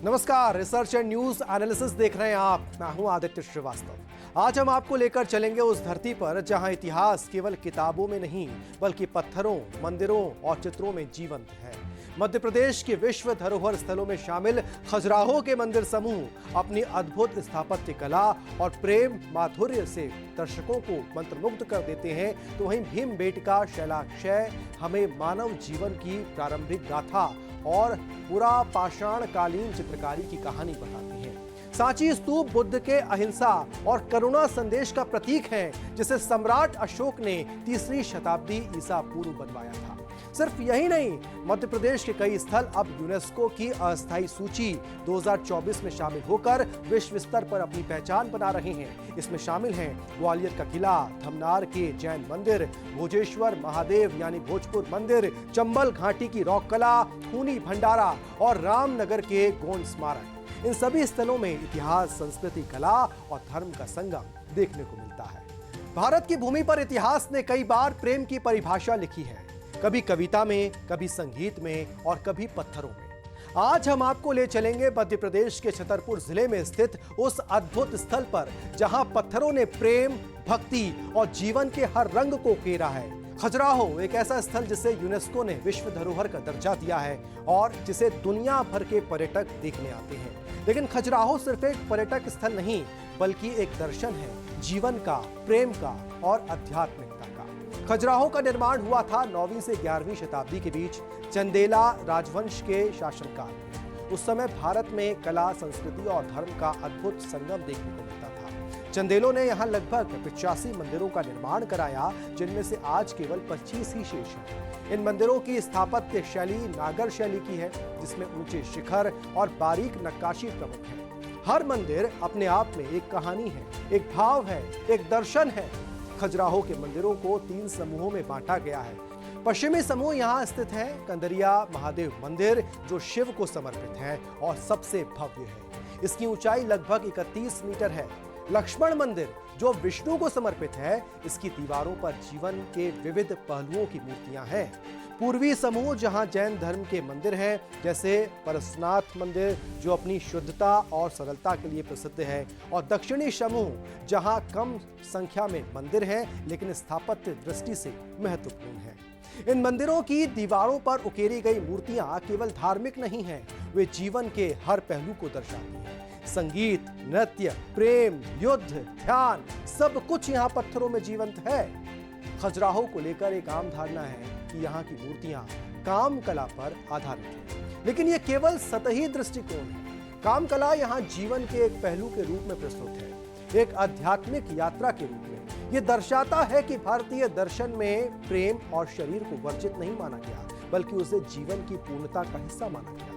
नमस्कार, research and news analysis देख रहे हैं आप। मैं हूं आदित्य श्रीवास्तव। आज हम आपको लेकर चलेंगे उस धरती पर जहां इतिहास केवल किताबों में नहीं बल्कि पत्थरों, मंदिरों और चित्रों में जीवंत है। मध्य प्रदेश के विश्व धरोहर स्थलों में शामिल खजुराहो के मंदिर समूह अपनी अद्भुत स्थापत्य कला और प्रेम माधुर्य से दर्शकों को मंत्रमुग्ध कर देते हैं, तो वहीं भीमबेटका शैलाक्षय हमें मानव जीवन की प्रारंभिक गाथा और पूरा पाषाण कालीन चित्रकारी की कहानी बताती है। सांची स्तूप बुद्ध के अहिंसा और करुणा संदेश का प्रतीक है, जिसे सम्राट अशोक ने 3री शताब्दी ईसा पूर्व बनवाया था। सिर्फ यही नहीं, मध्य प्रदेश के कई स्थल अब यूनेस्को की अस्थायी सूची 2024 में शामिल होकर विश्व स्तर पर अपनी पहचान बना रहे हैं। इसमें शामिल हैं ग्वालियर का किला, धमनार के जैन मंदिर, भोजेश्वर महादेव यानी भोजपुर मंदिर, चंबल घाटी की रॉक कला, खूनी भंडारा और रामनगर के गोंड स्मारक। इन सभी स्थलों में इतिहास, संस्कृति, कला और धर्म का संगम देखने को मिलता है। भारत की भूमि पर इतिहास ने कई बार प्रेम की परिभाषा लिखी है, कभी कविता में, कभी संगीत में और कभी पत्थरों में। आज हम आपको ले चलेंगे मध्य प्रदेश के छतरपुर जिले में स्थित उस अद्भुत स्थल पर जहां पत्थरों ने प्रेम, भक्ति और जीवन के हर रंग को घेरा है। खजुराहो एक ऐसा स्थल जिसे यूनेस्को ने विश्व धरोहर का दर्जा दिया है और जिसे दुनिया भर के पर्यटक देखने आते हैं। लेकिन खजुराहो सिर्फ एक पर्यटक स्थल नहीं बल्कि एक दर्शन है, जीवन का, प्रेम का और आध्यात्मिकता का। खजुराहो का निर्माण हुआ था 9वीं से 11वीं शताब्दी के बीच चंदेला राजवंश के शासनकाल में। उस समय भारत में कला, संस्कृति और धर्म का अद्भुत संगम देखने को मिलता था। चंदेलों ने यहाँ लगभग 85 मंदिरों का निर्माण कराया, जिनमें से आज केवल 25 ही शेष हैं। इन मंदिरों की स्थापत्य शैली नागर शैली की है, जिसमें ऊंचे शिखर और बारीक नक्काशी प्रमुख है। हर मंदिर अपने आप में एक कहानी है, एक भाव है, एक दर्शन है। खजुराहो के मंदिरों को 3 समूहों में बांटा गया है। पश्चिमी समूह यहाँ स्थित है कंदरिया महादेव मंदिर, जो शिव को समर्पित है और सबसे भव्य है। इसकी ऊंचाई लगभग 31 मीटर है। लक्ष्मण मंदिर, जो विष्णु को समर्पित है, इसकी दीवारों पर जीवन के विविध पहलुओं की मूर्तियां हैं। पूर्वी समूह जहां जैन धर्म के मंदिर हैं, जैसे परसनाथ मंदिर, जो अपनी शुद्धता और सरलता के लिए प्रसिद्ध है, और दक्षिणी समूह जहां कम संख्या में मंदिर हैं लेकिन स्थापत्य दृष्टि से महत्वपूर्ण है। इन मंदिरों की दीवारों पर उकेरी गई मूर्तियां केवल धार्मिक नहीं हैं, वे जीवन के हर पहलू को दर्शाती हैं। संगीत, नृत्य, प्रेम, युद्ध, ध्यान, सब कुछ यहाँ पत्थरों में जीवंत है। खजुराहो को लेकर एक आम धारणा है कि यहाँ की मूर्तियां काम कला पर आधारित हैं, लेकिन ये केवल सतही दृष्टिकोण है। काम कला यहाँ जीवन के एक पहलू के रूप में प्रस्तुत है, एक आध्यात्मिक यात्रा के रूप में। ये दर्शाता है कि भारतीय दर्शन में प्रेम और शरीर को वर्जित नहीं माना गया, बल्कि उसे जीवन की पूर्णता का हिस्सा माना गया।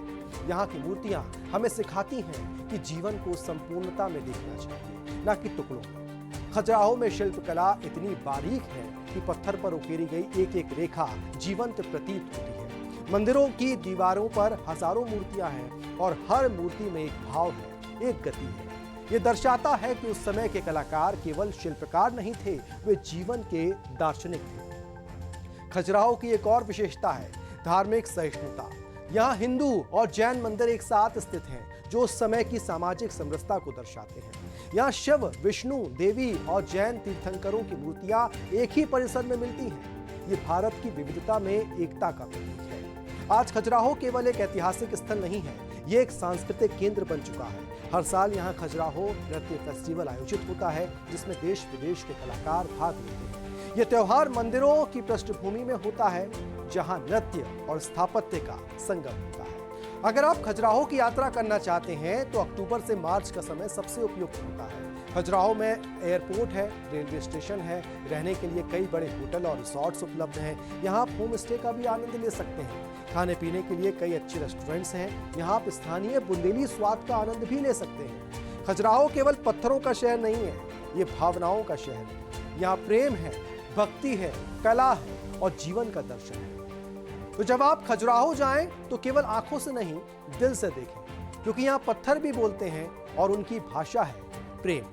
यहाँ की मूर्तियां हमें सिखाती हैं कि जीवन को संपूर्णता में देखना चाहिए, न कि टुकड़ों में। खजुराहो में शिल्पकला इतनी बारीक है कि पत्थर पर उकेरी गई एक एक रेखा जीवंत प्रतीत होती है। मंदिरों की दीवारों पर हजारों मूर्तियां हैं और हर मूर्ति में एक भाव है, एक गति है। ये दर्शाता है कि उस समय के कलाकार केवल शिल्पकार नहीं थे, वे जीवन के दार्शनिक थे। खजुराहो की एक और विशेषता है धार्मिक सहिष्णुता। यहाँ हिंदू और जैन मंदिर एक साथ स्थित हैं, जो उस समय की सामाजिक समरसता को दर्शाते हैं। यहाँ शिव, विष्णु, देवी और जैन तीर्थंकरों की मूर्तियां एक ही परिसर में मिलती हैं। ये भारत की विविधता में एकता का प्रतीक है। आज खजुराहो केवल एक ऐतिहासिक स्थल नहीं है, ये एक सांस्कृतिक केंद्र बन चुका है। हर साल यहाँ खजुराहो नृत्य फेस्टिवल आयोजित होता है, जिसमें देश विदेश के कलाकार भाग लेते हैं। ये त्योहार मंदिरों की पृष्ठभूमि में होता है, जहां नृत्य और स्थापत्य का संगम होता है। अगर आप खजुराहो की यात्रा करना चाहते हैं तो अक्टूबर से मार्च का समय सबसे उपयुक्त होता है। खजुराहो में एयरपोर्ट है, रेलवे स्टेशन है, रहने के लिए कई बड़े होटल और रिसॉर्ट्स उपलब्ध हैं। यहाँ आप होम स्टे का भी आनंद ले सकते हैं। खाने पीने के लिए कई अच्छे रेस्टोरेंट्स हैं। यहाँ आप स्थानीय बुंदेली स्वाद का आनंद भी ले सकते हैं। खजुराहो केवल पत्थरों का शहर नहीं है, ये भावनाओं का शहर है। यहाँ प्रेम है, भक्ति है, कला है और जीवन का दर्शन है। तो जब आप खजुराहो जाएं तो केवल आंखों से नहीं, दिल से देखें, क्योंकि यहाँ पत्थर भी बोलते हैं और उनकी भाषा है प्रेम।